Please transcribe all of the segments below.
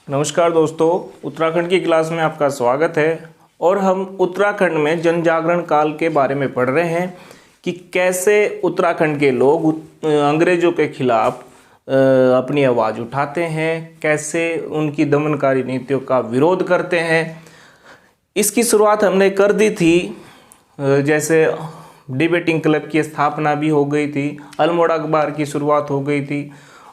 नमस्कार दोस्तों, उत्तराखंड की क्लास में आपका स्वागत है। और हम उत्तराखंड में जन जागरण काल के बारे में पढ़ रहे हैं कि कैसे उत्तराखंड के लोग अंग्रेज़ों के खिलाफ अपनी आवाज़ उठाते हैं, कैसे उनकी दमनकारी नीतियों का विरोध करते हैं। इसकी शुरुआत हमने कर दी थी, जैसे डिबेटिंग क्लब की स्थापना भी हो गई थी, अल्मोड़ा अखबार की शुरुआत हो गई थी।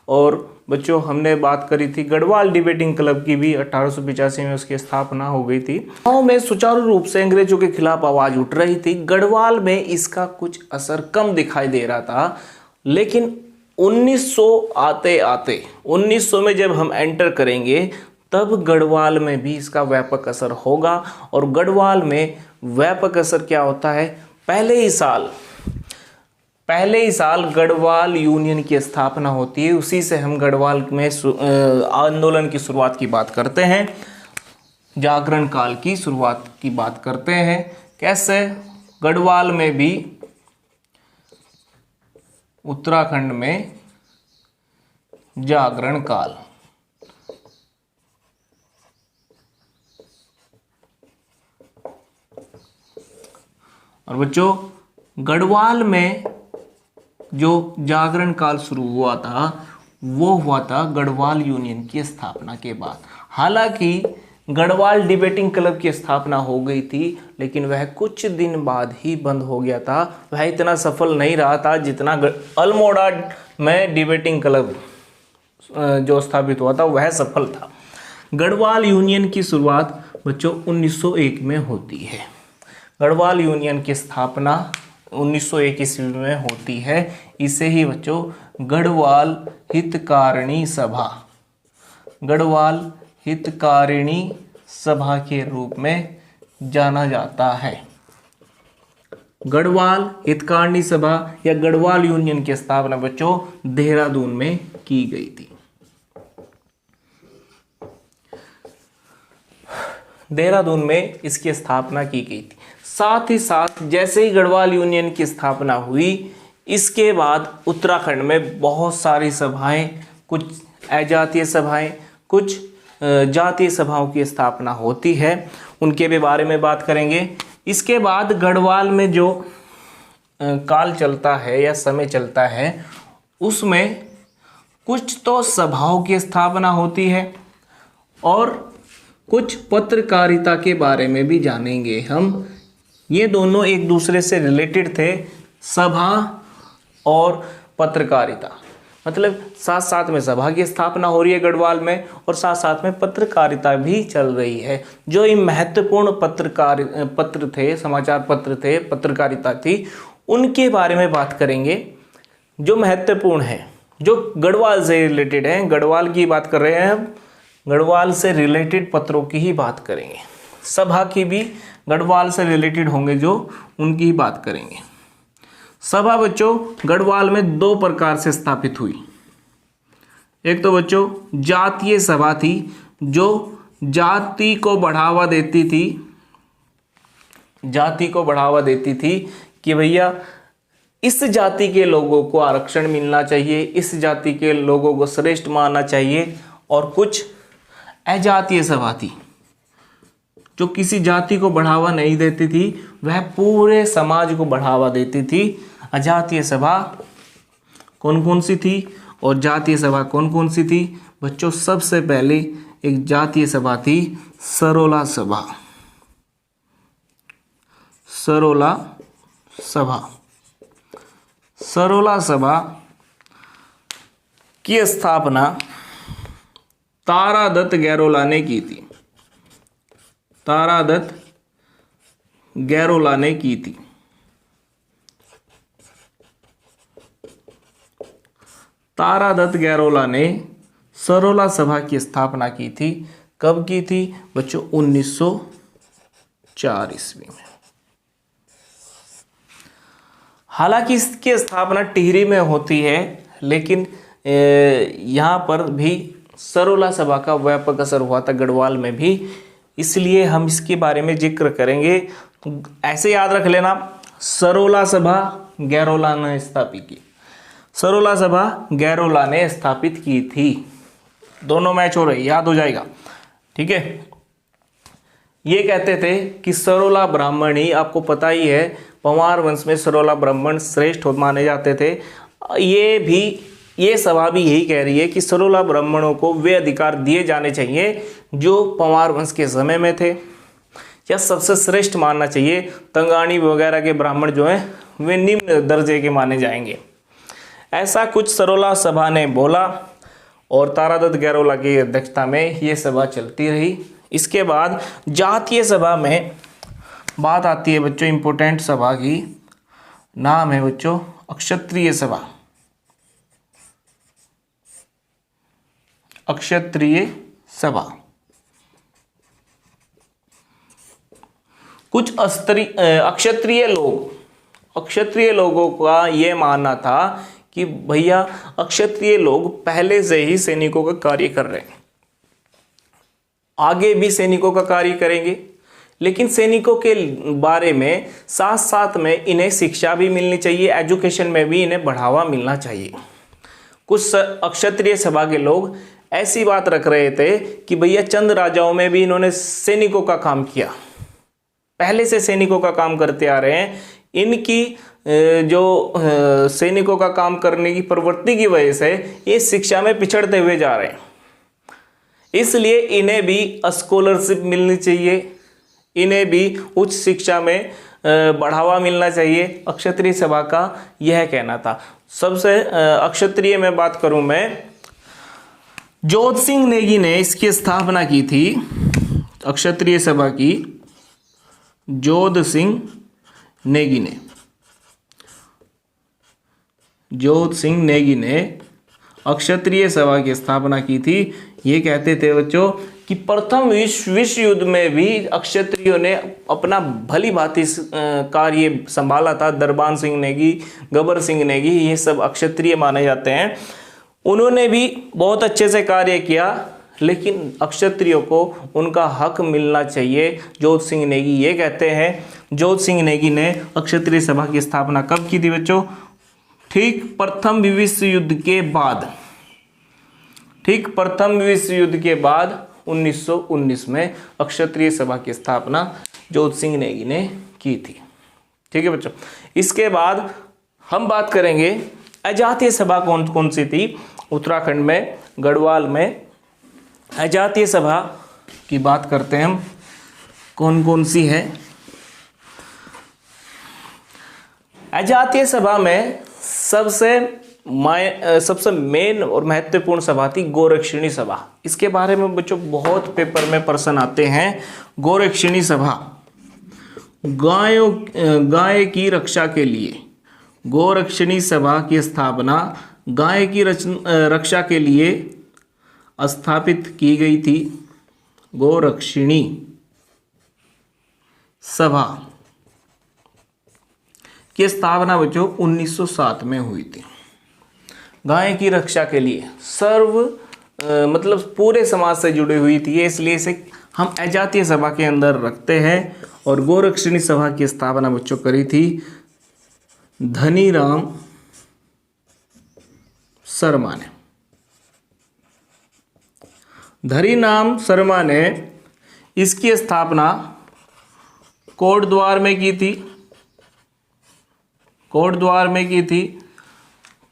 और बच्चों, हमने बात करी थी गढ़वाल डिबेटिंग क्लब की भी 1885 में उसकी स्थापना हो गई थी। गाँव में सुचारू रूप से अंग्रेजों के खिलाफ आवाज़ उठ रही थी। गढ़वाल में इसका कुछ असर कम दिखाई दे रहा था, लेकिन 1900 आते आते 1900 में जब हम एंटर करेंगे तब गढ़वाल में भी इसका व्यापक असर होगा। और गढ़वाल में व्यापक असर क्या होता है, पहले ही साल गढ़वाल यूनियन की स्थापना होती है। उसी से हम गढ़वाल में आंदोलन की शुरुआत की बात करते हैं, जागरण काल की शुरुआत की बात करते हैं। कैसे गढ़वाल में भी उत्तराखंड में जागरण काल। और बच्चों, गढ़वाल में जो जागरण काल शुरू हुआ था वो हुआ था गढ़वाल यूनियन की स्थापना के बाद। हालांकि गढ़वाल डिबेटिंग क्लब की स्थापना हो गई थी, लेकिन वह कुछ दिन बाद ही बंद हो गया था। वह इतना सफल नहीं रहा था जितना अल्मोड़ा में डिबेटिंग क्लब जो स्थापित हुआ था वह सफल था। गढ़वाल यूनियन की शुरुआत बच्चों 1901 में होती है। गढ़वाल यूनियन की स्थापना 1901 ईस्वी में होती है। इसे ही बच्चों गढ़वाल हितकारिणी सभा के रूप में जाना जाता है। गढ़वाल हितकारिणी सभा या गढ़वाल यूनियन की स्थापना बच्चों देहरादून में की गई थी। देहरादून में इसकी स्थापना की गई थी। साथ ही साथ जैसे ही गढ़वाल यूनियन की स्थापना हुई, इसके बाद उत्तराखंड में बहुत सारी सभाएं, कुछ अजातीय सभाएं, कुछ जातीय सभाओं की स्थापना होती है। उनके भी बारे में बात करेंगे। इसके बाद गढ़वाल में जो काल चलता है या समय चलता है, उसमें कुछ तो सभाओं की स्थापना होती है और कुछ पत्रकारिता के बारे में भी जानेंगे हम। ये दोनों एक दूसरे से रिलेटेड थे, सभा और पत्रकारिता। मतलब साथ साथ में सभा की स्थापना हो रही है गढ़वाल में, और साथ साथ में पत्रकारिता भी चल रही है। जो ये महत्वपूर्ण पत्र थे, समाचार पत्र थे, पत्रकारिता थी, उनके बारे में बात करेंगे। जो महत्वपूर्ण है, जो गढ़वाल से रिलेटेड है, गढ़वाल की बात कर रहे हैं हम, गढ़वाल से रिलेटेड पत्रों की ही बात करेंगे। सभा की भी गढ़वाल से रिलेटेड होंगे, जो उनकी ही बात करेंगे। सभा बच्चों गढ़वाल में दो प्रकार से स्थापित हुई। एक तो बच्चों जातीय सभा थी, जो जाति को बढ़ावा देती थी कि भैया इस जाति के लोगों को आरक्षण मिलना चाहिए, इस जाति के लोगों को श्रेष्ठ मानना चाहिए। और कुछ अजातीय सभा थी, जो किसी जाति को बढ़ावा नहीं देती थी, वह पूरे समाज को बढ़ावा देती थी। अजातीय सभा कौन कौन सी थी और जातीय सभा कौन कौन सी थी बच्चों? सबसे पहले एक जातीय सभा थी सरोला सभा की स्थापना तारादत्त गैरोला ने की थी। तारादत्त गैरोला ने सरोला सभा की स्थापना की थी। कब की थी बच्चों? 1904 ईस्वी में। हालांकि इसकी स्थापना टिहरी में होती है, लेकिन यहाँ पर भी सरोला सभा का व्यापक असर हुआ था गढ़वाल में भी, इसलिए हम इसके बारे में जिक्र करेंगे। ऐसे याद रख लेना, सरोला सभा गैरोला ने स्थापित की। सरोला सभा गैरोला ने स्थापित की थी। दोनों मैच हो रहे, याद हो जाएगा। ठीक है, ये कहते थे कि सरोला ब्राह्मण ही, आपको पता ही है पंवार वंश में सरोला ब्राह्मण श्रेष्ठ माने जाते थे। ये सभा भी यही कह रही है कि सरोला ब्राह्मणों को वे अधिकार दिए जाने चाहिए जो पंवार वंश के समय में थे, या सबसे श्रेष्ठ मानना चाहिए। तंगाणी वगैरह के ब्राह्मण जो हैं वे निम्न दर्जे के माने जाएंगे। ऐसा कुछ सरोला सभा ने बोला और तारादत्त गैरोला की अध्यक्षता में ये सभा चलती रही। इसके बाद जातीय सभा में बात आती है बच्चों, इंपॉर्टेंट सभा की नाम है बच्चों अक्षत्रिय सभा। अक्षत्रिय सभा कुछ अक्षत्रिय लोगों का यह मानना था कि भैया अक्षत्रिय लोग पहले से ही सैनिकों का कार्य कर रहे हैं, आगे भी सैनिकों का कार्य करेंगे, लेकिन सैनिकों के बारे में साथ साथ में इन्हें शिक्षा भी मिलनी चाहिए, एजुकेशन में भी इन्हें बढ़ावा मिलना चाहिए। कुछ अक्षत्रिय सभा के लोग ऐसी बात रख रहे थे कि भैया चंद राजाओं में भी इन्होंने सैनिकों का काम किया, पहले से सैनिकों का काम करते आ रहे हैं। इनकी जो सैनिकों का काम करने की प्रवृत्ति की वजह से ये शिक्षा में पिछड़ते हुए जा रहे हैं, इसलिए इन्हें भी स्कॉलरशिप मिलनी चाहिए, इन्हें भी उच्च शिक्षा में बढ़ावा मिलना चाहिए। अक्षत्रिय सभा का यह कहना था। सबसे अक्षत्रिय में बात करूं मैं, जोध सिंह नेगी ने इसकी स्थापना की थी, अक्षत्रिय सभा की जोध सिंह नेगी ने अक्षत्रिय सभा की स्थापना की थी। ये कहते थे बच्चों कि प्रथम विश्व युद्ध में भी अक्षत्रियों ने अपना भली भांति कार्य संभाला था। दरबान सिंह नेगी, गबर सिंह नेगी, ये सब अक्षत्रिय माने जाते हैं। उन्होंने भी बहुत अच्छे से कार्य किया, लेकिन अक्षत्रियों को उनका हक मिलना चाहिए। जोध सिंह नेगी ये कहते हैं। जोध सिंह नेगी ने अक्षत्रिय सभा की स्थापना कब की थी बच्चों? ठीक प्रथम विश्व युद्ध के बाद 1919 में अक्षत्रिय सभा की स्थापना जोध सिंह नेगी ने की थी। ठीक है बच्चों, इसके बाद हम बात करेंगे अजातीय सभा कौन कौन सी थी। उत्तराखंड में गढ़वाल में अजातीय सभा की बात करते हैं हम, कौन कौन सी है। अजातीय सभा में सबसे मेन और महत्वपूर्ण सभा थी गोरक्षिणी सभा। इसके बारे में बच्चों बहुत पेपर में प्रश्न आते हैं। गोरक्षिणी सभा गाय की रक्षा के लिए, गोरक्षिणी सभा की स्थापना गाय की रक्षा के लिए स्थापित की गई थी। गोरक्षिणी सभा की स्थापना बच्चों 1907 में हुई थी। गाय की रक्षा के लिए मतलब पूरे समाज से जुड़ी हुई थी, इसलिए इसे हम अजातीय सभा के अंदर रखते हैं। और गोरक्षिणी सभा की स्थापना बच्चों करी थी धनीराम शर्मा ने। धनीराम शर्मा ने इसकी स्थापना कोटद्वार में की थी।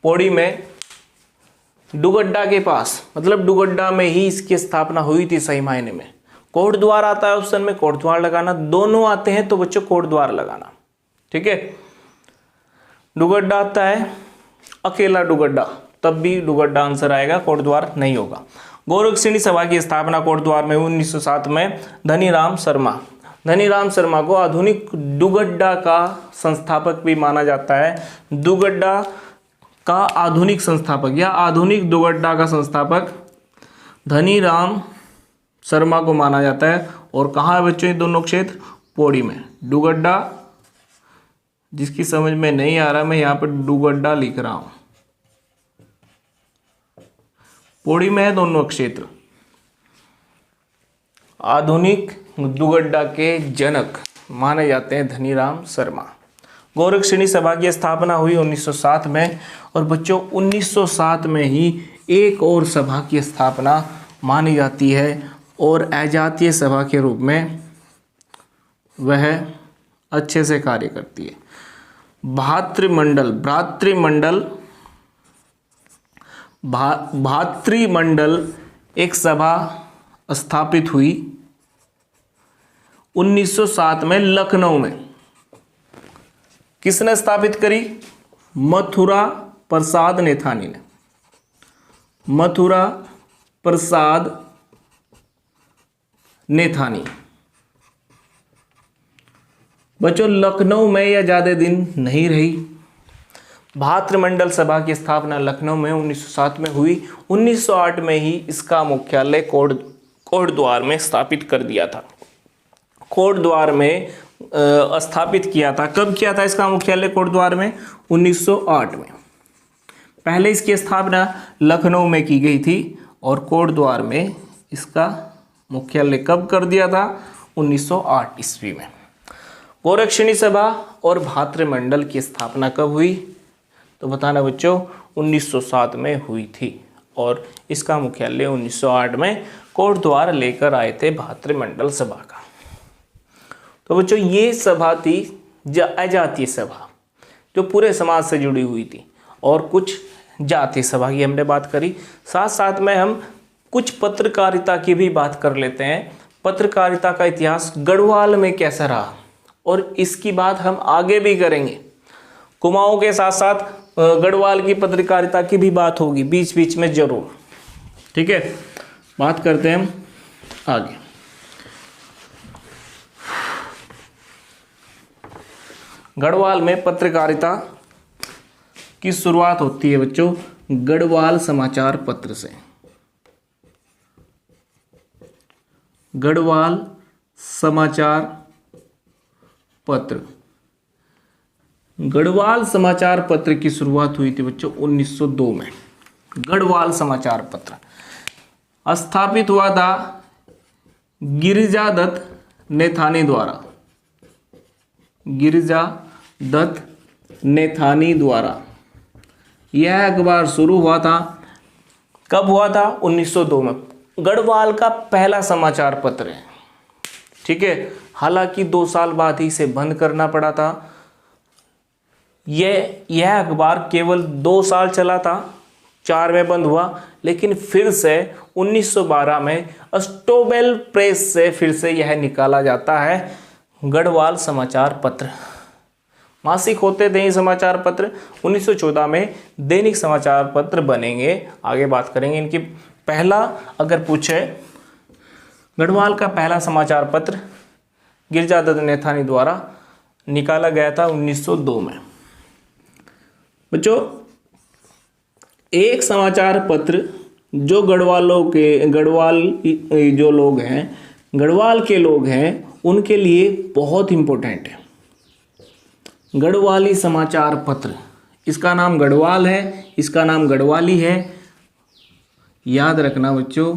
पौड़ी में डुगड्डा के पास, मतलब डुगड्डा में ही इसकी स्थापना हुई थी सही मायने में। कोटद्वार आता है ऑप्शन में, कोटद्वार लगाना, दोनों आते हैं तो बच्चों कोटद्वार लगाना। ठीक है, डुगड्डा आता है अकेला डुगड्डा, तब भी डुगड्डा आंसर आएगा, कोटद्वार नहीं होगा। गोरक्षिणी सभा की स्थापना कोटद्वार में 1907 में धनीराम शर्मा को आधुनिक डुगड्डा का संस्थापक भी माना जाता है। डुगड्डा का आधुनिक संस्थापक या आधुनिक डुगड्डा का संस्थापक धनीराम शर्मा को माना जाता है। और कहाँ है बच्चों ये दोनों क्षेत्र? पौड़ी में। डुगड्डा, जिसकी समझ में नहीं आ रहा मैं यहाँ पर डुगड्डा लिख रहा हूँ, पौड़ी में है दोनों क्षेत्र। आधुनिक डुगड्डा के जनक माने जाते हैं धनीराम शर्मा। गोरक्षिणी सभा की स्थापना हुई 1907 में। और बच्चों 1907 में ही एक और सभा की स्थापना मानी जाती है और अजातीय सभा के रूप में वह अच्छे से कार्य करती है। भातृमंडल एक सभा स्थापित हुई 1907 में लखनऊ में। किसने स्थापित करी? मथुरा प्रसाद नेथानी ने। मथुरा प्रसाद नेथानी। बच्चों लखनऊ में यह ज़्यादा दिन नहीं रही। भातृमंडल सभा की स्थापना लखनऊ में 1907 में हुई। 1908 में ही इसका मुख्यालय कोटद्वार में स्थापित कर दिया था। कोटद्वार में स्थापित किया था। कब किया था इसका मुख्यालय कोटद्वार में? 1908 में। पहले इसकी स्थापना लखनऊ में की गई थी और कोटद्वार में इसका मुख्यालय कब कर दिया था? 1908 ईस्वी में। गोरक्षणी सभा और भातृमंडल की स्थापना कब हुई? तो बताना बच्चों 1907 में हुई थी और इसका मुख्यालय 1908 में कोटद्वार लेकर आए थे भातृमंडल सभा का। तो बच्चों ये सभा थी अजातीय सभा जो पूरे समाज से जुड़ी हुई थी और कुछ जातीय सभा की हमने बात करी। साथ साथ में हम कुछ पत्रकारिता की भी बात कर लेते हैं। पत्रकारिता का इतिहास गढ़वाल में कैसा रहा और इसकी बात हम आगे भी करेंगे। कुमाऊं के साथ साथ गढ़वाल की पत्रकारिता की भी बात होगी बीच बीच में जरूर। ठीक है, बात करते हैं हम आगे। गढ़वाल में पत्रकारिता की शुरुआत होती है बच्चों गढ़वाल समाचार पत्र से। गढ़वाल समाचार पत्र। गढ़वाल समाचार पत्र की शुरुआत हुई थी बच्चों 1902 में। गढ़वाल समाचार पत्र स्थापित हुआ था गिरिजादत्त नेथानी द्वारा। गिरिजादत्त नेथानी द्वारा यह अखबार शुरू हुआ था। कब हुआ था? 1902 में। गढ़वाल का पहला समाचार पत्र है। ठीक है, हालांकि 2 साल बाद ही इसे बंद करना पड़ा था। यह अखबार केवल 2 साल चला था, 4 में बंद हुआ, लेकिन फिर से 1912 में स्टोबेल प्रेस से फिर से यह निकाला जाता है गढ़वाल समाचार पत्र। मासिक होते थे ये समाचार पत्र। 1914 में दैनिक समाचार पत्र बनेंगे, आगे बात करेंगे इनकी। पहला अगर पूछे गढ़वाल का पहला समाचार पत्र गिरिजादत्त नेथानी द्वारा निकाला गया था 1902 में। बच्चों एक समाचार पत्र जो गढ़वाल के लोग हैं उनके लिए बहुत इंपॉर्टेंट है। गढ़वाली समाचार पत्र, इसका नाम गढ़वाल है, इसका नाम गढ़वाली है। याद रखना बच्चों,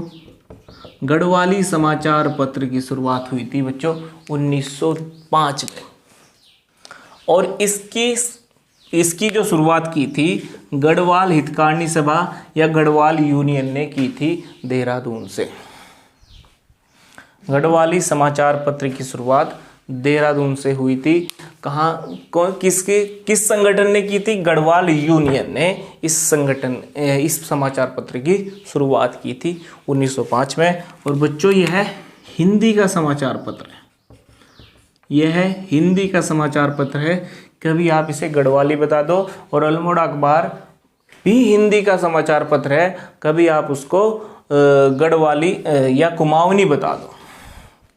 गढ़वाली समाचार पत्र की शुरुआत हुई थी बच्चों 1905 में और इसकी जो शुरुआत की थी गढ़वाल हितकारिणी सभा या गढ़वाल यूनियन ने की थी देहरादून से। गढ़वाली समाचार पत्र की शुरुआत देहरादून से हुई थी। किस संगठन ने की थी? गढ़वाल यूनियन ने इस समाचार पत्र की शुरुआत की थी 1905 में। और बच्चों यह हिंदी का समाचार पत्र है। यह हिंदी का समाचार पत्र है। कभी आप इसे गढ़वाली बता दो। और अल्मोड़ा अखबार भी हिंदी का समाचार पत्र है, कभी आप उसको गढ़वाली या कुमाऊनी बता दो।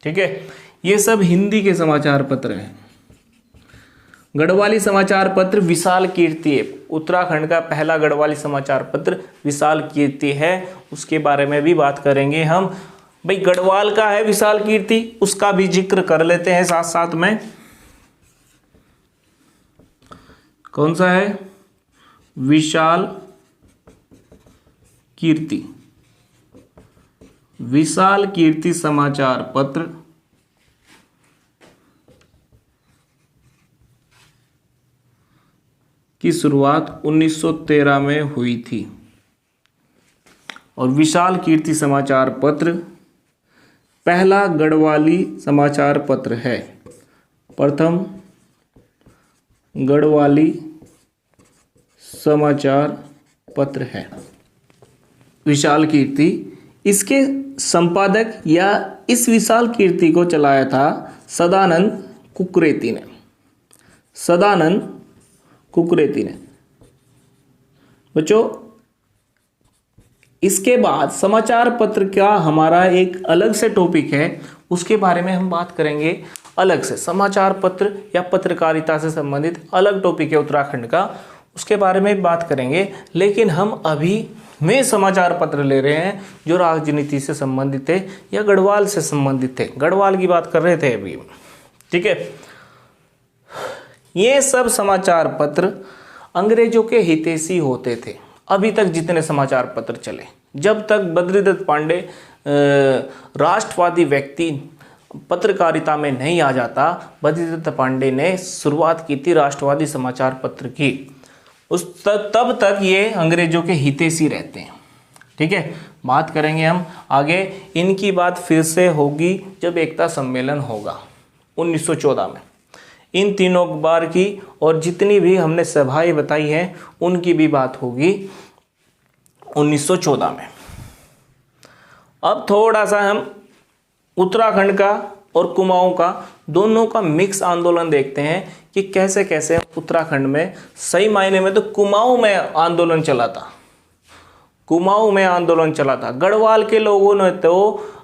ठीक है, ये सब हिंदी के समाचार पत्र हैं। गढ़वाली समाचार पत्र विशाल कीर्ति है। उत्तराखंड का पहला गढ़वाली समाचार पत्र विशाल कीर्ति है, उसके बारे में भी बात करेंगे हम। भाई गढ़वाल का है विशाल कीर्ति, उसका भी जिक्र कर लेते हैं साथ साथ में। कौन सा है? विशाल कीर्ति। विशाल कीर्ति समाचार पत्र की शुरुआत 1913 में हुई थी। और विशाल कीर्ति समाचार पत्र पहला गढ़वाली समाचार पत्र है। प्रथम गढ़वाली समाचार पत्र है विशाल कीर्ति। इसके संपादक या इस विशाल कीर्ति को चलाया था सदानंद कुकरेती ने। सदानंद कुकरेती ने। बच्चों, इसके बाद समाचार पत्र का हमारा एक अलग से टॉपिक है, उसके बारे में हम बात करेंगे अलग से। समाचार पत्र या पत्रकारिता से संबंधित अलग टॉपिक है उत्तराखंड का, उसके बारे में बात करेंगे। लेकिन हम अभी में समाचार पत्र ले रहे हैं जो राजनीति से संबंधित थे या गढ़वाल से संबंधित थे। गढ़वाल की बात कर रहे थे अभी, ठीक है। ये सब समाचार पत्र अंग्रेजों के हितैषी होते थे। अभी तक जितने समाचार पत्र चले, जब तक बद्रीदत्त पांडे राष्ट्रवादी व्यक्ति पत्रकारिता में नहीं आ जाता, बद्रीदत्त पांडे ने शुरुआत की थी राष्ट्रवादी समाचार पत्र की, तब तक ये अंग्रेजों के हितैषी रहते हैं, ठीक है। बात करेंगे हम आगे, इनकी बात फिर से होगी जब एकता सम्मेलन होगा 1914 में। इन तीनों अखबार की और जितनी भी हमने सभाएं बताई हैं उनकी भी बात होगी 1914 में। अब थोड़ा सा हम उत्तराखंड का और कुमाऊं का दोनों का मिक्स आंदोलन देखते हैं कि कैसे कैसे उत्तराखंड में, सही मायने में तो कुमाऊं में आंदोलन चला था। कुमाऊं में आंदोलन चला था। गढ़वाल के लोगों ने तो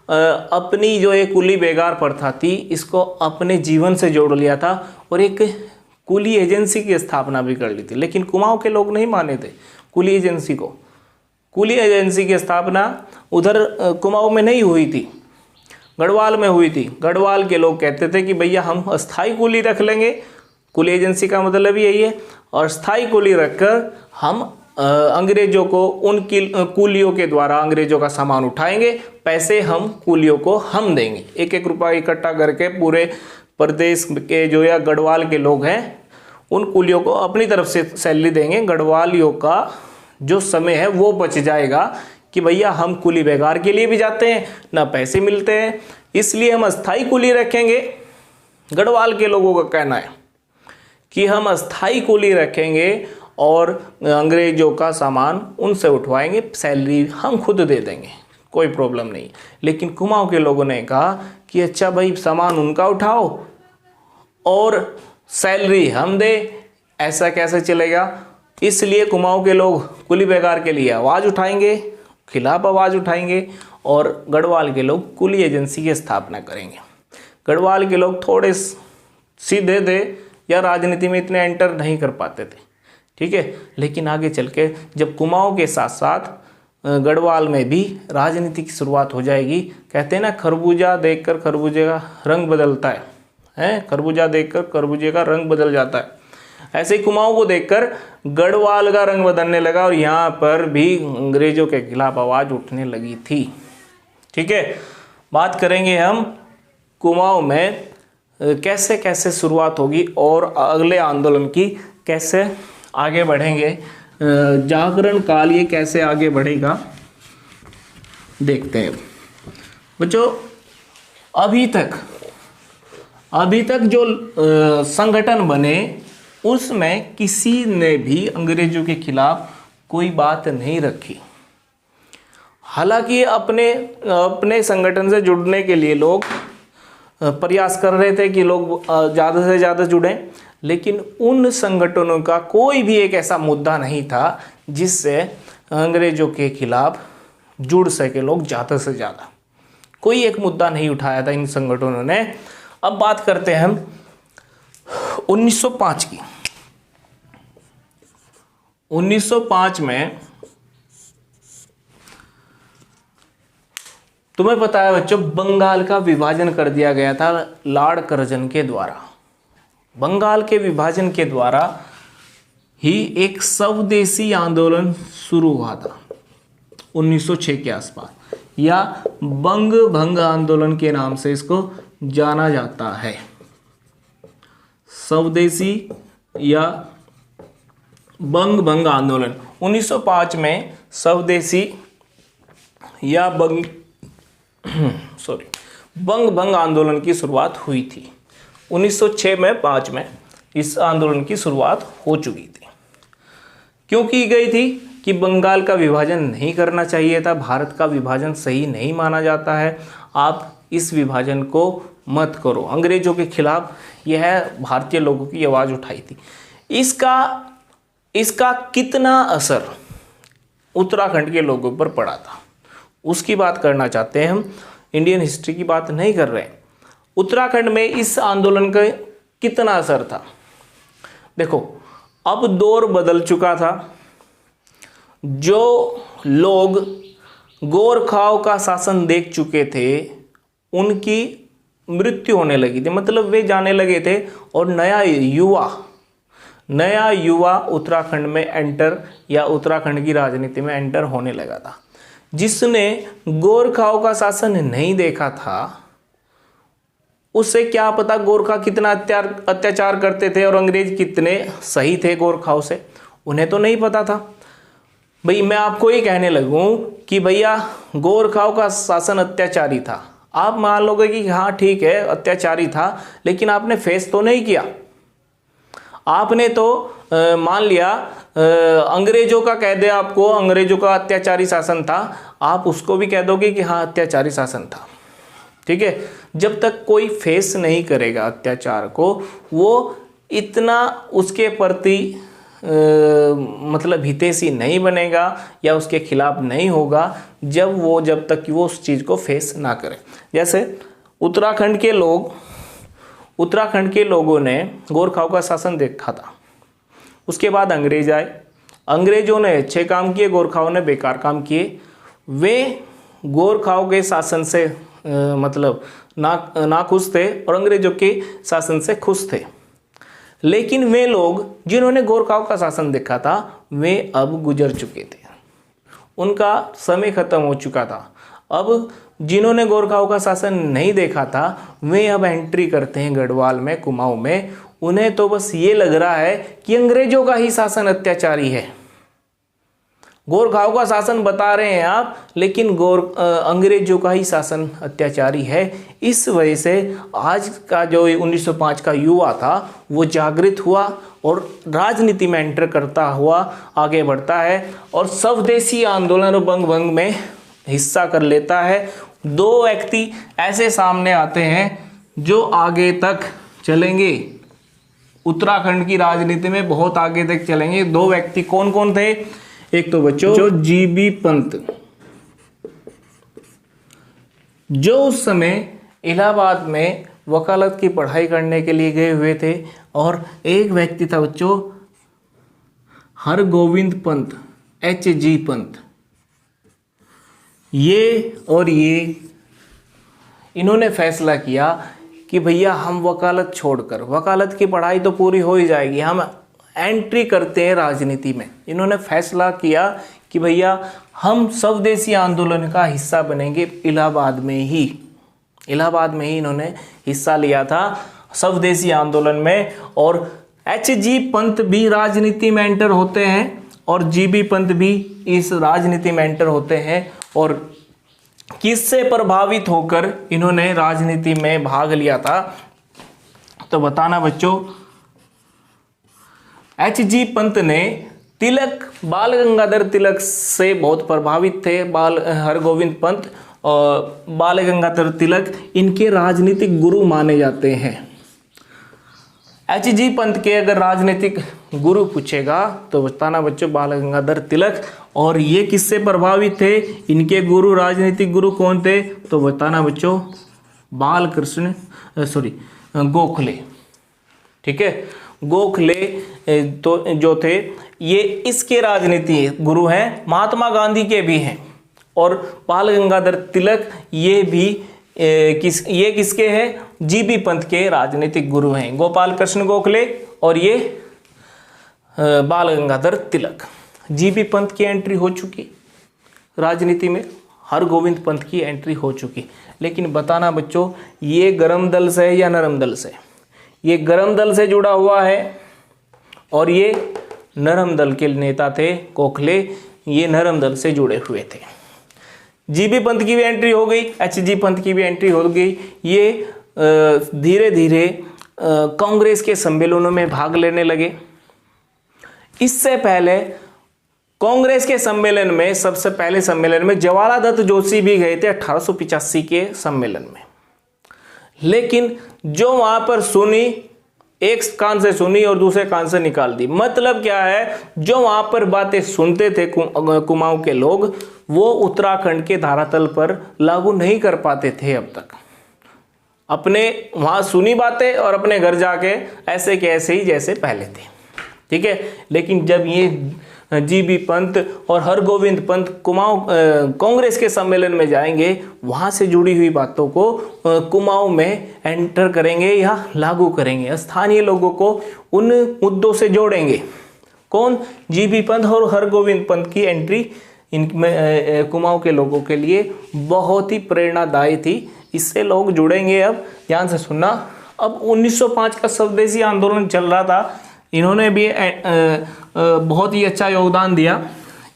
अपनी जो एक कुली बेगार प्रथा थी इसको अपने जीवन से जोड़ लिया था और एक कुली एजेंसी की स्थापना भी कर ली थी। लेकिन कुमाऊं के लोग नहीं माने थे कुली एजेंसी को। कुली एजेंसी की स्थापना उधर कुमाऊं में नहीं हुई थी, गढ़वाल में हुई थी। गढ़वाल के लोग कहते थे कि भैया हम अस्थाई कुली रख लेंगे, कुली एजेंसी का मतलब यही है, और स्थाई कुली रखकर हम अंग्रेजों को उनकी कुलियों के द्वारा अंग्रेजों का सामान उठाएंगे, पैसे हम कुलियों को हम देंगे। एक एक रुपया इकट्ठा करके पूरे प्रदेश के जो या गढ़वाल के लोग हैं उन कुलियों को अपनी तरफ से सैलरी देंगे। गढ़वालियों का जो समय है वो बच जाएगा कि भैया हम कुली बेगार के लिए भी जाते हैं, ना पैसे मिलते हैं, इसलिए हम अस्थाई कुली रखेंगे। गढ़वाल के लोगों का कहना है कि हम अस्थाई कुली रखेंगे और अंग्रेजों का सामान उनसे उठवाएंगे, सैलरी हम खुद दे देंगे, कोई प्रॉब्लम नहीं। लेकिन कुमाऊं के लोगों ने कहा कि अच्छा भाई सामान उनका उठाओ और सैलरी हम दे, ऐसा कैसे चलेगा। इसलिए कुमाऊं के लोग कुली बेगार के लिए आवाज़ उठाएंगे, खिलाफ आवाज़ उठाएंगे और गढ़वाल के लोग कुली एजेंसी की स्थापना करेंगे। गढ़वाल के लोग थोड़े सीधे थे या राजनीति में इतने एंटर नहीं कर पाते थे, ठीक है। लेकिन आगे चल के जब कुमाऊं के साथ साथ गढ़वाल में भी राजनीति की शुरुआत हो जाएगी। कहते हैं ना, खरबूजा देखकर खरबूजे का रंग बदलता है, खरबूजा देखकर खरबूजे का रंग बदल जाता है। ऐसे ही कुमाऊं को देखकर गढ़वाल का रंग बदलने लगा और यहाँ पर भी अंग्रेजों के खिलाफ आवाज़ उठने लगी थी, ठीक है। बात करेंगे हम कुमाऊं में कैसे कैसे शुरुआत होगी और अगले आंदोलन की कैसे आगे बढ़ेंगे, जागरण काल ये कैसे आगे बढ़ेगा देखते हैं। बच्चों, अभी तक जो संगठन बने उसमें किसी ने भी अंग्रेजों के खिलाफ कोई बात नहीं रखी। हालांकि अपने संगठन से जुड़ने के लिए लोग प्रयास कर रहे थे कि लोग ज़्यादा से ज़्यादा जुड़ें, लेकिन उन संगठनों का कोई भी एक ऐसा मुद्दा नहीं था जिससे अंग्रेजों के खिलाफ जुड़ सके लोग ज़्यादा से ज़्यादा। कोई एक मुद्दा नहीं उठाया था इन संगठनों ने। अब बात करते हैं हम 1905 की। 1905 में तुम्हें पता है बच्चों, बंगाल का विभाजन कर दिया गया था लॉर्ड कर्जन के द्वारा। बंगाल के विभाजन के द्वारा ही एक स्वदेशी आंदोलन शुरू हुआ था 1906 के आसपास, या बंग भंग आंदोलन के नाम से इसको जाना जाता है। स्वदेशी या बंग भंग आंदोलन 1905 में स्वदेशी या बंग भंग आंदोलन की शुरुआत हुई थी। 1906 में 5 में इस आंदोलन की शुरुआत हो चुकी थी। क्यों की गई थी कि बंगाल का विभाजन नहीं करना चाहिए था, भारत का विभाजन सही नहीं माना जाता है, आप इस विभाजन को मत करो। अंग्रेजों के खिलाफ यह भारतीय लोगों की आवाज़ उठाई थी। इसका कितना असर उत्तराखंड के लोगों पर पड़ा था उसकी बात करना चाहते हैं हम, इंडियन हिस्ट्री की बात नहीं कर रहे हैं। उत्तराखंड में इस आंदोलन का कितना असर था? देखो, अब दौर बदल चुका था। जो लोग गोरखाओं का शासन देख चुके थे उनकी मृत्यु होने लगी थी, मतलब वे जाने लगे थे, और नया युवा उत्तराखंड में एंटर या उत्तराखंड की राजनीति में एंटर होने लगा था। जिसने गोरखाओं का शासन नहीं देखा था उससे क्या पता गोरखा कितना अत्याचार करते थे और अंग्रेज कितने सही थे गोरखाओं से, उन्हें तो नहीं पता था। भाई मैं आपको ये कहने लगूं कि भैया गोरखाओं का शासन अत्याचारी था, आप मान लोगे कि हाँ ठीक है अत्याचारी था, लेकिन आपने फेस तो नहीं किया। आपने तो मान लिया अंग्रेजों का कह दे, आपको अंग्रेजों का अत्याचारी शासन था, आप उसको भी कह दोगे कि हाँ अत्याचारी शासन था। ठीक है, जब तक कोई फेस नहीं करेगा अत्याचार को, वो इतना उसके प्रति मतलब हितैषी नहीं बनेगा या उसके खिलाफ नहीं होगा जब तक कि वो उस चीज़ को फेस ना करे। जैसे उत्तराखंड के लोगों ने गोरखाओं का शासन देखा था, उसके बाद अंग्रेज आए, अंग्रेजों ने अच्छे काम किए, गोरखाओं ने बेकार काम किए। वे गोरखाओं के शासन से मतलब ना खुश थे और अंग्रेजों के शासन से खुश थे। लेकिन वे लोग जिन्होंने गोरखाओं का शासन देखा था वे अब गुजर चुके थे, उनका समय खत्म हो चुका था। अब जिन्होंने गोरखाओं का शासन नहीं देखा था वे अब एंट्री करते हैं गढ़वाल में, कुमाऊं में। उन्हें तो बस ये लग रहा है कि अंग्रेजों का ही शासन अत्याचारी है। गोरखाओं का शासन बता रहे हैं आप, लेकिन अंग्रेजों का ही शासन अत्याचारी है। इस वजह से आज का जो 1905 का युवा था वो जागृत हुआ और राजनीति में एंटर करता हुआ आगे बढ़ता है और स्वदेशी आंदोलन और बंग में हिस्सा कर लेता है। 2 व्यक्ति ऐसे सामने आते हैं जो आगे तक चलेंगे, उत्तराखंड की राजनीति में बहुत आगे तक चलेंगे। 2 व्यक्ति कौन कौन थे? एक तो बच्चों जो जीबी पंत, जो उस समय इलाहाबाद में वकालत की पढ़ाई करने के लिए गए हुए थे, और एक व्यक्ति था बच्चों हरगोविंद पंत, HG पंत। ये इन्होंने फैसला किया कि भैया हम वकालत छोड़कर, वकालत की पढ़ाई तो पूरी हो ही जाएगी, हम एंट्री करते हैं राजनीति में। इन्होंने फैसला किया कि भैया हम स्वदेशी आंदोलन का हिस्सा बनेंगे। इलाहाबाद में ही इन्होंने हिस्सा लिया था स्वदेशी आंदोलन में। और HG पंत भी राजनीति में एंटर होते हैं और GB पंत भी इस राजनीति में एंटर होते हैं। और किससे प्रभावित होकर इन्होंने राजनीति में भाग लिया था तो बताना बच्चों। HG पंत ने बाल गंगाधर तिलक से बहुत प्रभावित थे। हरगोविंद पंत और बाल गंगाधर तिलक इनके राजनीतिक गुरु माने जाते हैं। HG पंत के अगर राजनीतिक गुरु पूछेगा तो बताना बच्चों बाल गंगाधर तिलक। और ये किससे प्रभावित थे, इनके गुरु राजनीतिक गुरु कौन थे तो बताना बच्चों गोखले। ठीक है, गोखले तो जो थे ये इसके राजनीति गुरु हैं, महात्मा गांधी के भी हैं। और बाल गंगाधर तिलक ये भी किसके हैं, GB पंत के राजनीतिक गुरु हैं, गोपाल कृष्ण गोखले और ये बाल गंगाधर तिलक। GB पंत की एंट्री हो चुकी राजनीति में, हरगोविंद पंत की एंट्री हो चुकी। लेकिन बताना बच्चों ये गरम दल से है या नरम दल से? ये गरम दल से जुड़ा हुआ है और ये नरम दल के नेता थे गोखले, ये नरम दल से जुड़े हुए थे। जीबी पंत की भी एंट्री हो गई, एचजी पंत की भी एंट्री हो गई। ये धीरे धीरे कांग्रेस के सम्मेलनों में भाग लेने लगे। इससे पहले कांग्रेस के सम्मेलन में, सबसे पहले सम्मेलन में जवाहरलाल दत्त जोशी भी गए थे 1885 के सम्मेलन में। लेकिन जो वहां पर सुनी, एक कान से सुनी और दूसरे कान से निकाल दी। मतलब क्या है, जो वहां पर बातें सुनते थे कुमाऊं के लोग, वो उत्तराखंड के धरातल पर लागू नहीं कर पाते थे अब तक। अपने वहां सुनी बातें और अपने घर जाके ऐसे के ऐसे ही जैसे पहले थे, ठीक है। लेकिन जब ये जीबी पंत और हरगोविंद पंत कुमाऊं कांग्रेस के सम्मेलन में जाएंगे, वहां से जुड़ी हुई बातों को कुमाऊं में एंटर करेंगे या लागू करेंगे, स्थानीय लोगों को उन मुद्दों से जोड़ेंगे। कौन? जीबी पंत और हरगोविंद पंत की एंट्री इनमें कुमाऊं के लोगों के लिए बहुत ही प्रेरणादायी थी। इससे लोग जुड़ेंगे। अब ध्यान से सुनना। अब 1905 का स्वदेशी आंदोलन चल रहा था, इन्होंने भी बहुत ही अच्छा योगदान दिया।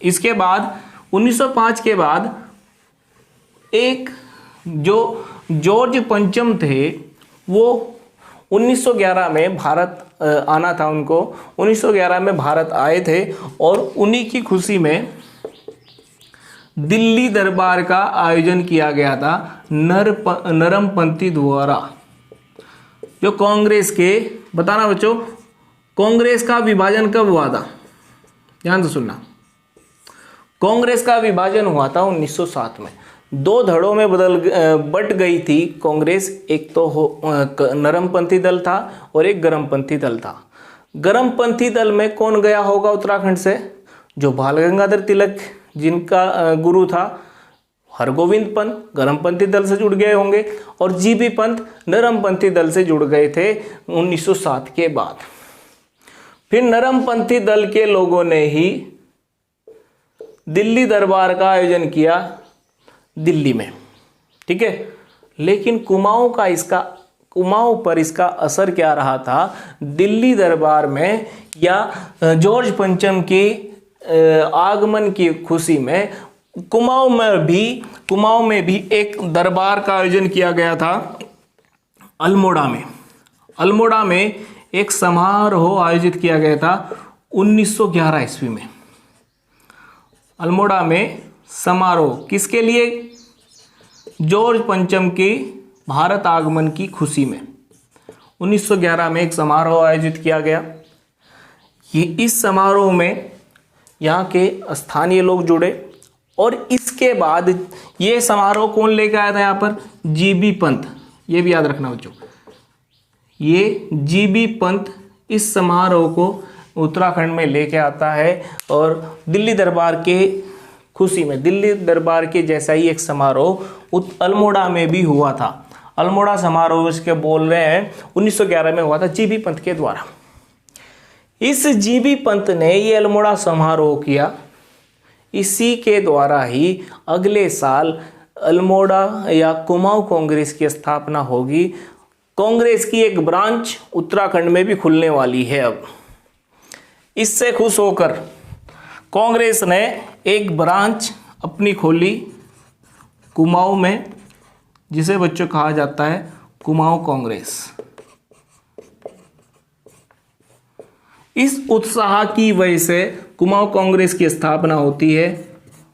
इसके बाद 1905 के बाद एक जो जॉर्ज पंचम थे, वो 1911 में भारत आना था उनको। 1911 में भारत आए थे और उन्हीं की खुशी में दिल्ली दरबार का आयोजन किया गया था नरमपंथी द्वारा। जो कांग्रेस के, बताना बच्चों, कांग्रेस का विभाजन कब हुआ था? ध्यान से सुनना। कांग्रेस का विभाजन हुआ था 1907 में। दो धड़ों में बट गई थी कांग्रेस। एक तो नरमपंथी दल था और एक गरमपंथी दल था। गरमपंथी दल में कौन गया होगा उत्तराखंड से? जो बाल गंगाधर तिलक जिनका गुरु था हरगोविंद पंत, गरमपंथी दल से जुड़ गए होंगे, और जीबी पंत नरमपंथी दल से जुड़ गए थे 1907 के बाद। फिर नरमपंथी दल के लोगों ने ही दिल्ली दरबार का आयोजन किया दिल्ली में, ठीक है। लेकिन कुमाऊं पर इसका असर क्या रहा था? दिल्ली दरबार में या जॉर्ज पंचम के आगमन की खुशी में कुमाऊं में भी एक दरबार का आयोजन किया गया था अल्मोड़ा में एक समारोह आयोजित किया गया था 1911 ईस्वी में। अल्मोड़ा में समारोह किसके लिए? जॉर्ज पंचम के भारत आगमन की खुशी में 1911 में एक समारोह आयोजित किया गया। इस समारोह में यहाँ के स्थानीय लोग जुड़े और इसके बाद ये समारोह कौन लेकर आया था यहाँ पर? जीबी पंत। ये भी याद रखना बच्चों, ये जीबी पंत इस समारोह को उत्तराखंड में लेके आता है और दिल्ली दरबार के खुशी में, दिल्ली दरबार के जैसा ही एक समारोह अल्मोड़ा में भी हुआ था। अल्मोड़ा समारोह इसके बोल रहे हैं 1911 में हुआ था जीबी पंत के द्वारा। इस जीबी पंत ने ये अल्मोड़ा समारोह किया। इसी के द्वारा ही अगले साल अल्मोड़ा या कुमाऊं कांग्रेस की स्थापना होगी। कांग्रेस की एक ब्रांच उत्तराखंड में भी खुलने वाली है। अब इससे खुश होकर कांग्रेस ने एक ब्रांच अपनी खोली कुमाऊं में, जिसे बच्चों कहा जाता है कुमाऊं कांग्रेस। इस उत्साह की वजह से कुमाऊं कांग्रेस की स्थापना होती है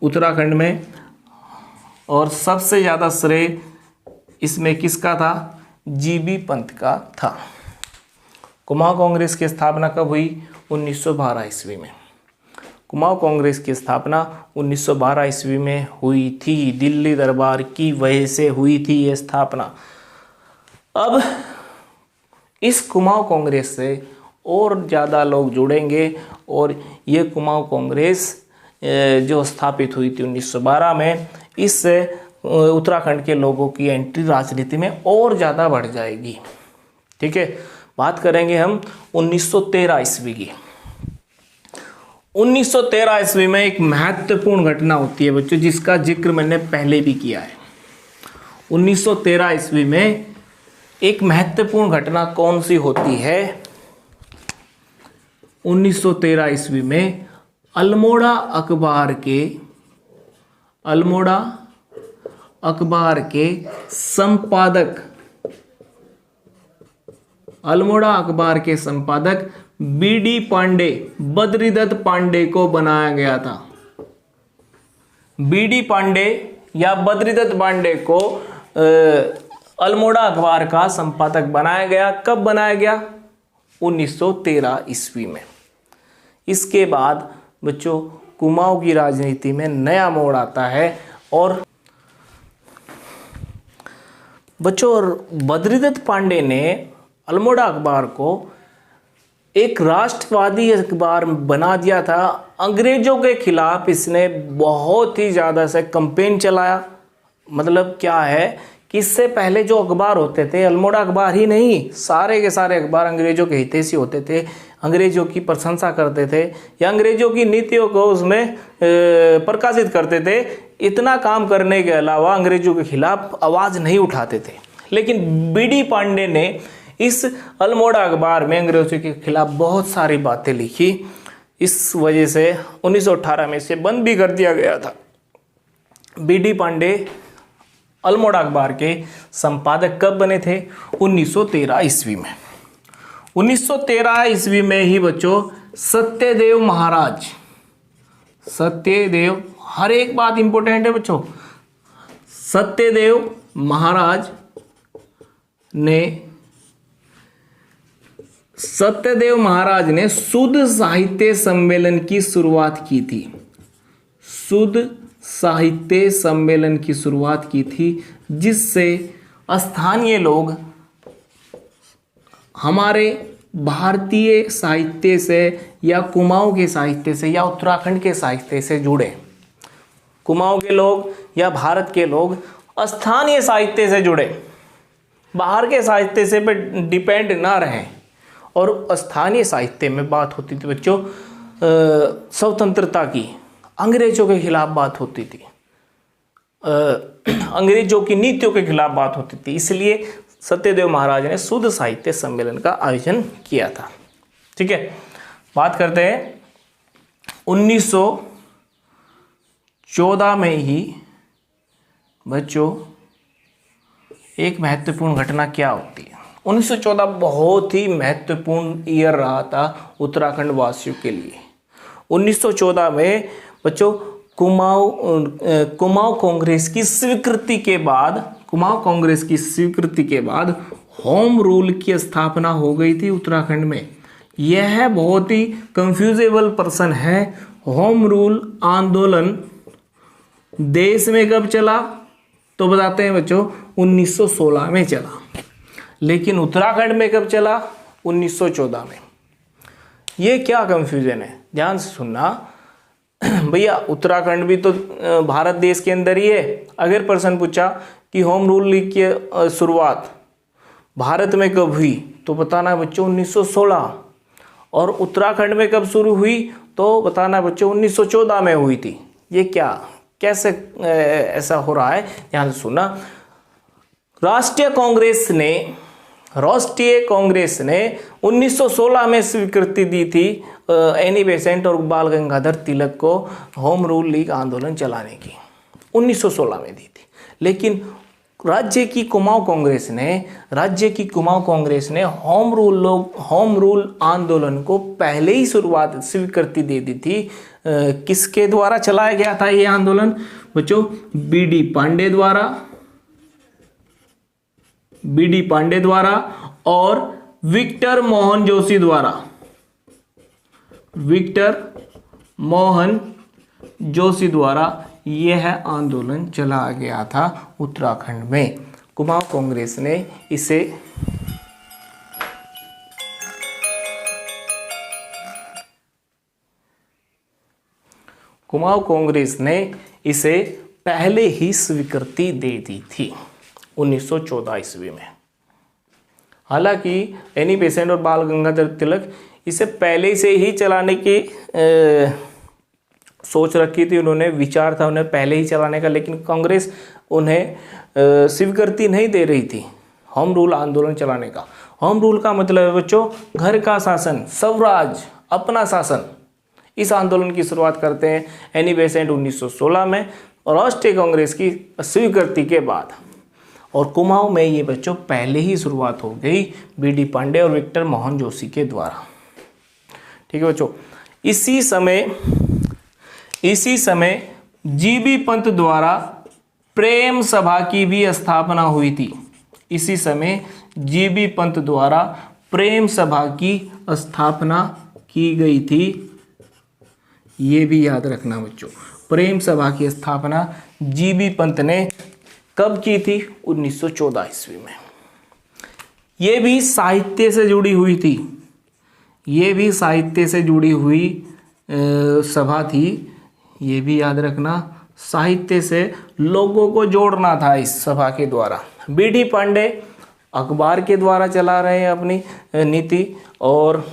उत्तराखंड में, और सबसे ज़्यादा श्रेय इसमें किसका था? जीबी पंत का था। कुमाऊं कांग्रेस की स्थापना कब हुई? 1912 ईस्वी में। कुमाऊं कांग्रेस की स्थापना 1912 ईस्वी में हुई थी। दिल्ली दरबार की वजह से हुई थी ये स्थापना। अब इस कुमाऊं कांग्रेस से और ज़्यादा लोग जुड़ेंगे और ये कुमाऊं कांग्रेस जो स्थापित हुई थी 1912 में, इससे उत्तराखंड के लोगों की एंट्री राजनीति में और ज़्यादा बढ़ जाएगी, ठीक है। बात करेंगे हम 1913 ईस्वी की। 1913 ईस्वी में एक महत्वपूर्ण घटना होती है बच्चों, जिसका जिक्र मैंने पहले भी किया है। 1913 ईस्वी में एक महत्वपूर्ण घटना कौन सी होती है? 1913 ईस्वी में अल्मोड़ा अखबार के संपादक, अल्मोड़ा अखबार के संपादक बीडी पांडे, बद्रीदत्त पांडे को बनाया गया था। बीडी पांडे या बद्रीदत्त पांडे को अल्मोड़ा अखबार का संपादक बनाया गया। कब बनाया गया? 1913 ईस्वी में। इसके बाद बच्चों कुमाऊं की राजनीति में नया मोड़ आता है और बच्चों बद्रीदत्त पांडे ने अल्मोड़ा अखबार को एक राष्ट्रवादी अखबार बना दिया था। अंग्रेजों के खिलाफ इसने बहुत ही ज़्यादा से कैंपेन चलाया। मतलब क्या है कि इससे पहले जो अखबार होते थे, अल्मोड़ा अखबार ही नहीं, सारे के सारे अखबार अंग्रेजों के हितैषी होते थे, अंग्रेजों की प्रशंसा करते थे या अंग्रेजों की नीतियों को उसमें प्रकाशित करते थे। इतना काम करने के अलावा अंग्रेजों के खिलाफ आवाज़ नहीं उठाते थे। लेकिन बीडी पांडे ने इस अल्मोड़ा अखबार में अंग्रेजों के खिलाफ बहुत सारी बातें लिखी। इस वजह से 1918 में इसे बंद भी कर दिया गया था। बीडी पांडे अल्मोड़ा अखबार के संपादक कब बने थे? 1913 ईस्वी में। 1913 ईस्वी में ही बच्चों सत्यदेव महाराज, सत्यदेव, हर एक बात इंपॉर्टेंट है बच्चों, सत्यदेव महाराज ने शुद्ध साहित्य सम्मेलन की शुरुआत की थी। शुद्ध साहित्य सम्मेलन की शुरुआत की थी, जिससे स्थानीय लोग हमारे भारतीय साहित्य से या कुमाऊं के साहित्य से या उत्तराखंड के साहित्य से जुड़े। कुमाऊं के लोग या भारत के लोग स्थानीय साहित्य से जुड़े, बाहर के साहित्य से पे डिपेंड ना रहें। और स्थानीय साहित्य में बात होती थी बच्चों स्वतंत्रता की, अंग्रेजों के खिलाफ बात होती थी, अंग्रेजों की नीतियों के खिलाफ बात होती थी। इसलिए सत्यदेव महाराज ने शुद्ध साहित्य सम्मेलन का आयोजन किया था। ठीक है, बात करते हैं 1914 में ही बच्चों एक महत्वपूर्ण घटना क्या होती है। 1914 बहुत ही महत्वपूर्ण ईयर रहा था उत्तराखंड वासियों के लिए। 1914 में बच्चों कुमाऊं कांग्रेस की स्वीकृति के बाद होम रूल की स्थापना हो गई थी उत्तराखंड में। यह बहुत ही कंफ्यूजेबल पर्सन है। होम रूल आंदोलन देश में कब चला तो बताते हैं बच्चों 1916 में चला, लेकिन उत्तराखंड में कब चला? 1914 में। ये क्या कंफ्यूजन है, ध्यान से सुनना भैया। उत्तराखंड भी तो भारत देश के अंदर ही है। अगर प्रश्न पूछा कि होम रूल की शुरुआत भारत में कब हुई तो बताना बच्चों 1916, और उत्तराखंड में कब शुरू हुई तो बताना बच्चों 1914 में हुई थी। ये क्या, कैसे ऐसा हो रहा है, ध्यान से सुनना। राष्ट्रीय कांग्रेस ने 1916 में स्वीकृति दी थी एनी बेसेंट और बाल गंगाधर तिलक को होम रूल लीग आंदोलन चलाने की, 1916 में दी थी। लेकिन राज्य की कुमाऊं कांग्रेस ने होम रूल आंदोलन को पहले ही स्वीकृति दे दी थी। किसके द्वारा चलाया गया था ये आंदोलन बच्चों? बीडी पांडे द्वारा और विक्टर मोहन जोशी द्वारा यह आंदोलन चलाया गया था उत्तराखंड में। कुमाऊं कांग्रेस ने इसे पहले ही स्वीकृति दे दी थी 1914 ईस्वी में। हालांकि एनी बेसेंट और बाल गंगाधर तिलक इसे पहले से ही चलाने की सोच रखी थी, उन्होंने विचार था उन्हें पहले ही चलाने का, लेकिन कांग्रेस उन्हें स्वीकृति नहीं दे रही थी होम रूल आंदोलन चलाने का। होम रूल का मतलब है बच्चों घर का शासन, स्वराज, अपना शासन। इस आंदोलन की शुरुआत करते हैं एनी बेसेंट 1916 में, राष्ट्रीय कांग्रेस की स्वीकृति के बाद। और कुमाऊं में ये बच्चों पहले ही शुरुआत हो गई बी.डी. पांडे और विक्टर मोहन जोशी के द्वारा। ठीक है बच्चों, इसी समय जी.बी. पंत द्वारा प्रेम सभा की भी स्थापना हुई थी। इसी समय जी.बी. पंत द्वारा प्रेम सभा की स्थापना की गई थी। ये भी याद रखना बच्चों, प्रेम सभा की स्थापना जी.बी. पंत ने कब की थी? 1914 ईस्वी में। ये भी साहित्य से जुड़ी हुई थी। ये भी साहित्य से जुड़ी हुई सभा थी। ये भी याद रखना, साहित्य से लोगों को जोड़ना था इस सभा के द्वारा। बी.डी. पांडे अखबार के द्वारा चला रहे हैं अपनी नीति और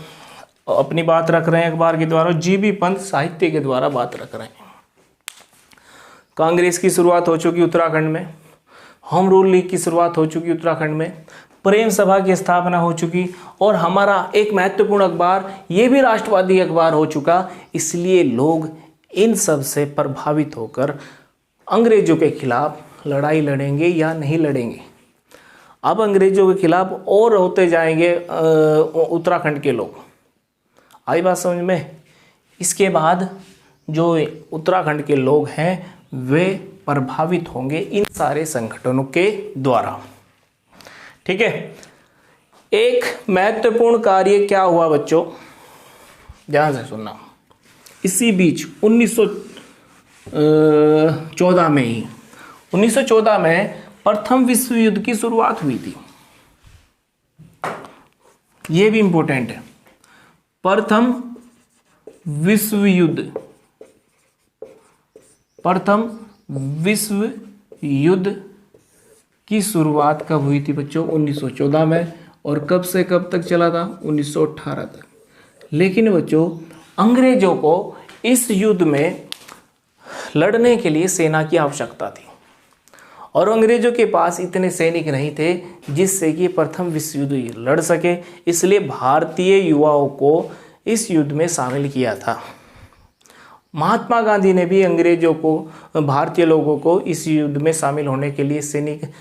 अपनी बात रख रहे हैं अखबार के द्वारा। जी.बी. पंत साहित्य के द्वारा बात रख रहे हैं। कांग्रेस की शुरुआत हो चुकी उत्तराखंड में, होम रूल लीग की शुरुआत हो चुकी उत्तराखंड में, प्रेम सभा की स्थापना हो चुकी और हमारा एक महत्वपूर्ण अखबार ये भी राष्ट्रवादी अखबार हो चुका। इसलिए लोग इन सब से प्रभावित होकर अंग्रेजों के खिलाफ लड़ाई लड़ेंगे या नहीं लड़ेंगे। अब अंग्रेजों के खिलाफ और होते जाएंगे उत्तराखंड के लोग। आई बात समझ में? इसके बाद जो उत्तराखंड के लोग हैं वे प्रभावित होंगे इन सारे संगठनों के द्वारा। ठीक है, एक महत्वपूर्ण कार्य क्या हुआ बच्चों, ध्यान से सुनना। इसी बीच 1914 में ही 1914 में प्रथम विश्व युद्ध की शुरुआत हुई थी। यह भी इंपॉर्टेंट है। प्रथम विश्व युद्ध की शुरुआत कब हुई थी बच्चों? 1914 में। और कब से कब तक चला था? 1918 तक। लेकिन बच्चों अंग्रेजों को इस युद्ध में लड़ने के लिए सेना की आवश्यकता थी और अंग्रेजों के पास इतने सैनिक नहीं थे जिससे कि प्रथम विश्व युद्ध लड़ सके। इसलिए भारतीय युवाओं को इस युद्ध में शामिल किया था। महात्मा गांधी ने भी अंग्रेजों को, भारतीय लोगों को इस युद्ध में शामिल होने के लिए सैनिक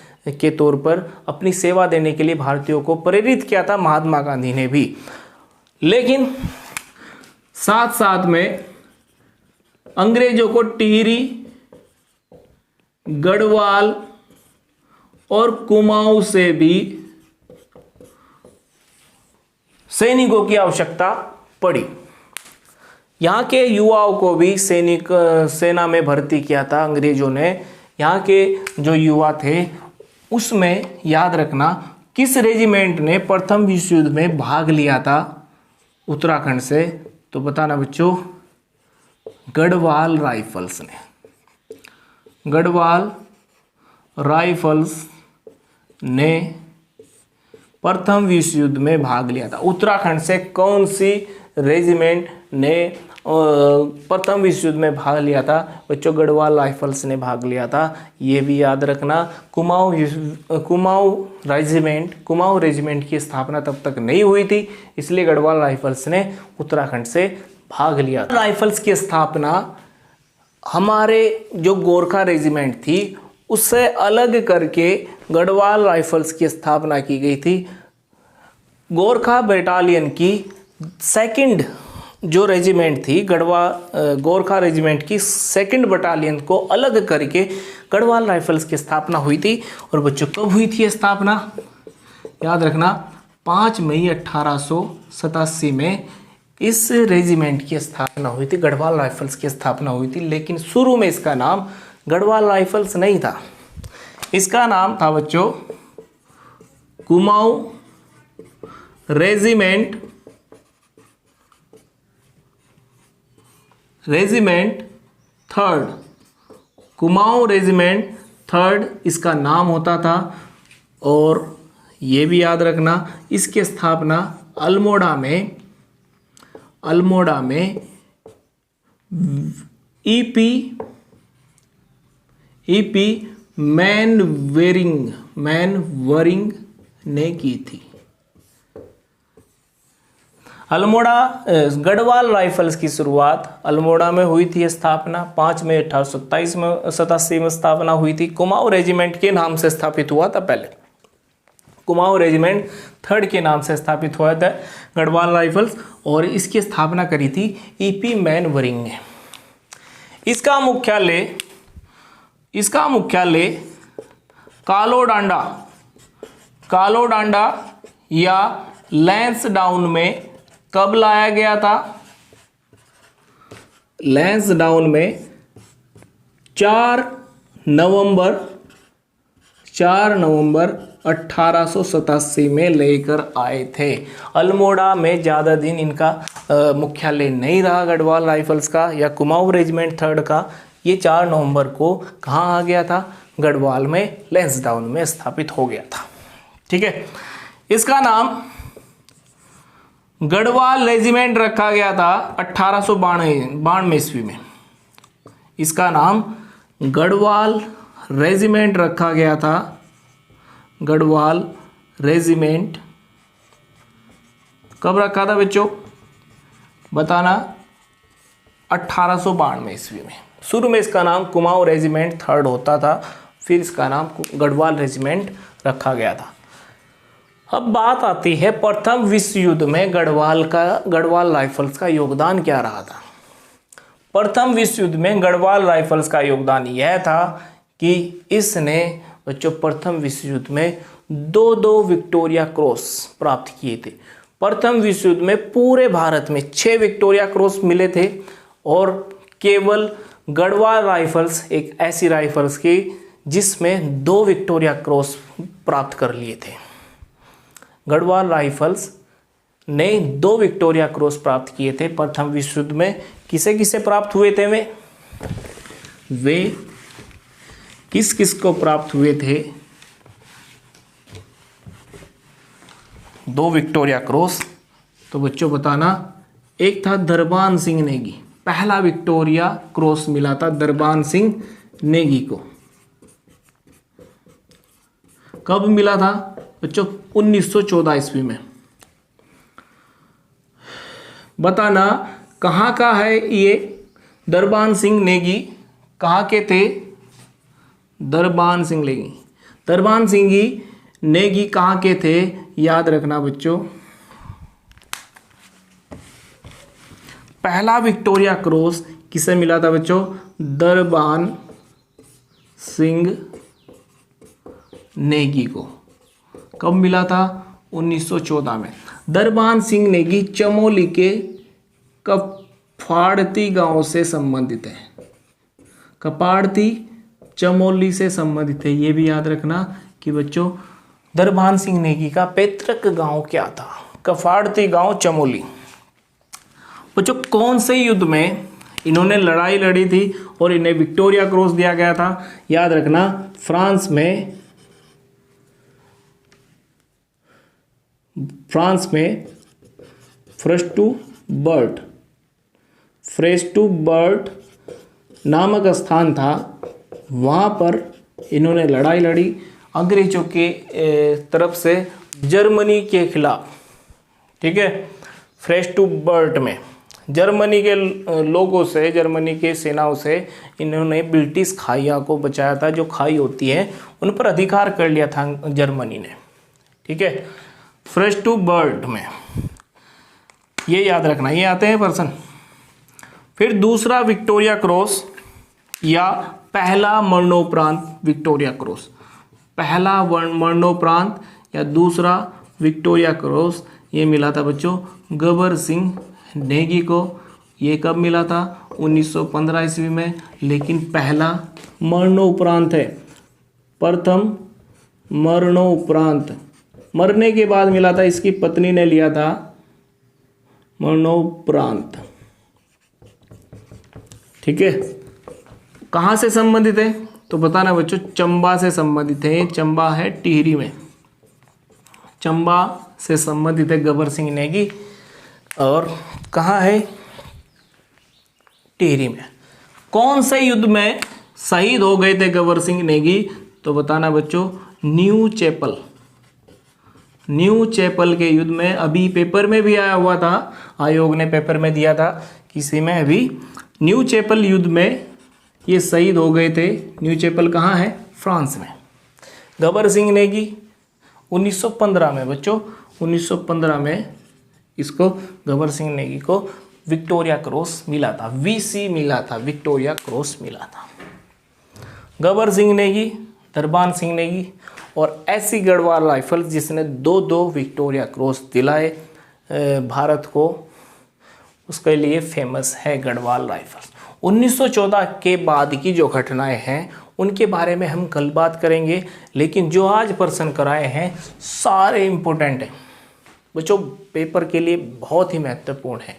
के तौर पर अपनी सेवा देने के लिए भारतीयों को प्रेरित किया था, महात्मा गांधी ने भी। लेकिन साथ साथ में अंग्रेजों को टिहरी, गढ़वाल और कुमाऊं से भी सैनिकों की आवश्यकता पड़ी। यहाँ के युवाओं को भी सेना में भर्ती किया था अंग्रेजों ने। यहाँ के जो युवा थे उसमें याद रखना किस रेजिमेंट ने प्रथम विश्व युद्ध में भाग लिया था उत्तराखंड से, तो बताना बच्चों, गढ़वाल राइफल्स ने। गढ़वाल राइफल्स ने प्रथम विश्व युद्ध में भाग लिया था। उत्तराखंड से कौन सी रेजिमेंट ने प्रथम विश्व युद्ध में भाग लिया था बच्चों? गढ़वाल राइफल्स ने भाग लिया था। ये भी याद रखना। कुमाऊं रेजिमेंट की स्थापना तब तक नहीं हुई थी, इसलिए गढ़वाल राइफल्स ने उत्तराखंड से भाग लिया था। राइफल्स की स्थापना हमारे जो गोरखा रेजिमेंट थी उससे अलग करके गढ़वाल राइफल्स की स्थापना की गई थी। गोरखा बटालियन की सेकंड जो रेजिमेंट थी, गोरखा रेजिमेंट की सेकंड बटालियन को अलग करके गढ़वाल राइफल्स की स्थापना हुई थी। और बच्चों कब हुई थी स्थापना? याद रखना, 5 मई 1887 में इस रेजिमेंट की स्थापना हुई थी, गढ़वाल राइफल्स की स्थापना हुई थी। लेकिन शुरू में इसका नाम गढ़वाल राइफल्स नहीं था, इसका नाम था बच्चों Kumaon regiment third. Kumaon regiment third इसका नाम होता था। और ये भी याद रखना, इसकी स्थापना अल्मोड़ा में ईपी मैनवरिंग ने की थी। गढ़वाल राइफल्स की शुरुआत अल्मोड़ा में हुई थी। स्थापना 5 मई 1887 में स्थापना हुई थी। कुमाऊं रेजिमेंट के नाम से स्थापित हुआ था। पहले कुमाऊं रेजिमेंट 3rd के नाम से स्थापित हुआ था गढ़वाल राइफल्स, और इसकी स्थापना करी थी ईपी मैनवरिंग ने। इसका मुख्यालय कालोडांडा या लैंसडाउन में कब लाया गया था? लैंसडाउन में 4 नवंबर 1887 में लेकर आए थे। अल्मोड़ा में ज़्यादा दिन इनका मुख्यालय नहीं रहा गढ़वाल राइफल्स का या कुमाऊं रेजिमेंट 3rd का। ये 4 नवंबर को कहाँ आ गया था? गढ़वाल में लैंसडाउन में स्थापित हो गया था। ठीक है, इसका नाम गढ़वाल रेजिमेंट रखा गया था 1892 ईस्वी में। इसका नाम गढ़वाल रेजिमेंट रखा गया था। गढ़वाल रेजिमेंट कब रखा था बच्चों? बताना। 1892 ईस्वी में। शुरू में इसका नाम कुमाऊं रेजिमेंट 3rd होता था, फिर इसका नाम गढ़वाल रेजिमेंट रखा गया था। अब बात आती है प्रथम विश्व युद्ध में गढ़वाल राइफल्स का योगदान क्या रहा था। प्रथम विश्व युद्ध में गढ़वाल राइफल्स का योगदान यह था कि इसने बच्चों प्रथम विश्व युद्ध में 2 विक्टोरिया क्रॉस प्राप्त किए थे। प्रथम विश्व युद्ध में पूरे भारत में 6 विक्टोरिया क्रॉस मिले थे, और केवल गढ़वाल राइफल्स एक ऐसी राइफल्स की जिसमें 2 विक्टोरिया क्रॉस प्राप्त कर लिए थे। गढ़वाल राइफल्स ने 2 विक्टोरिया क्रॉस प्राप्त किए थे प्रथम विश्व युद्ध में। किसे किसे प्राप्त हुए थे वे किस किस को प्राप्त हुए थे 2 विक्टोरिया क्रॉस? तो बच्चों बताना। एक था दरबान सिंह नेगी, पहला विक्टोरिया क्रॉस मिला था दरबान सिंह नेगी को। कब मिला था बच्चों? 1914 ईस्वी में। बताना कहाँ का है ये दरबान सिंह नेगी, कहाँ के थे? दरबान सिंह नेगी कहाँ के थे? याद रखना बच्चों। पहला विक्टोरिया क्रॉस किसे मिला था बच्चों? दरबान सिंह नेगी को। कब मिला था? 1914 में। दरबान सिंह नेगी चमोली के कपाड़ती गांव से संबंधित है। कपाड़ती चमोली से संबंधित है। ये भी याद रखना कि बच्चों दरबान सिंह नेगी का पैतृक गांव क्या था? कपाड़ती गांव चमोली। बच्चों कौन से युद्ध में इन्होंने लड़ाई लड़ी थी और इन्हें विक्टोरिया क्रॉस दिया गया था? याद रखना, फ्रांस में फ्रेस्टूबर्ट नामक स्थान था, वहाँ पर इन्होंने लड़ाई लड़ी अंग्रेजों के तरफ से जर्मनी के खिलाफ। ठीक है, फ्रेस्टूबर्ट में जर्मनी के लोगों से, जर्मनी के सेनाओं से इन्होंने ब्रिटिश खाइयों को बचाया था। जो खाई होती है उन पर अधिकार कर लिया था जर्मनी ने। ठीक है, फ्रेस्टूबर्ट में, ये याद रखना, ये आते हैं पर्सन। फिर दूसरा विक्टोरिया क्रॉस या पहला मरणोपरांत विक्टोरिया क्रॉस, पहला मरणोपरांत या दूसरा विक्टोरिया क्रॉस ये मिला था बच्चों गबर सिंह नेगी को। ये कब मिला था? 1915 ईस्वी में। लेकिन पहला मरणोपरांत है, प्रथम मरणोपरांत, मरने के बाद मिला था, इसकी पत्नी ने लिया था मरणोपरांत। ठीक है, कहाँ से संबंधित है? तो बताना बच्चों, चंबा से संबंधित है। चंबा है टिहरी में, चंबा से संबंधित है गबर सिंह नेगी। और कहाँ है? टिहरी में। कौन से युद्ध में शहीद हो गए थे गबर सिंह नेगी? तो बताना बच्चों, न्यू न्यू चैपल के युद्ध में, अभी पेपर में भी आया हुआ था, आयोग ने पेपर में दिया था किसी में, अभी न्यू चैपल युद्ध में ये शहीद हो गए थे। न्यू चैपल कहाँ है? फ्रांस में। गबर सिंह नेगी 1915 में बच्चों, 1915 में इसको गबर सिंह नेगी को विक्टोरिया क्रॉस मिला था, वीसी मिला था, विक्टोरिया क्रॉस मिला था। गबर सिंह नेगी, दरबान सिंह नेगी और ऐसी गढ़वाल राइफल जिसने 2-2 विक्टोरिया क्रॉस दिलाए भारत को, उसके लिए फेमस है गढ़वाल राइफल। 1914 के बाद की जो घटनाएं हैं उनके बारे में हम कल बात करेंगे, लेकिन जो आज प्रश्न कराए हैं सारे इम्पोर्टेंट हैं बच्चों, पेपर के लिए बहुत ही महत्वपूर्ण है।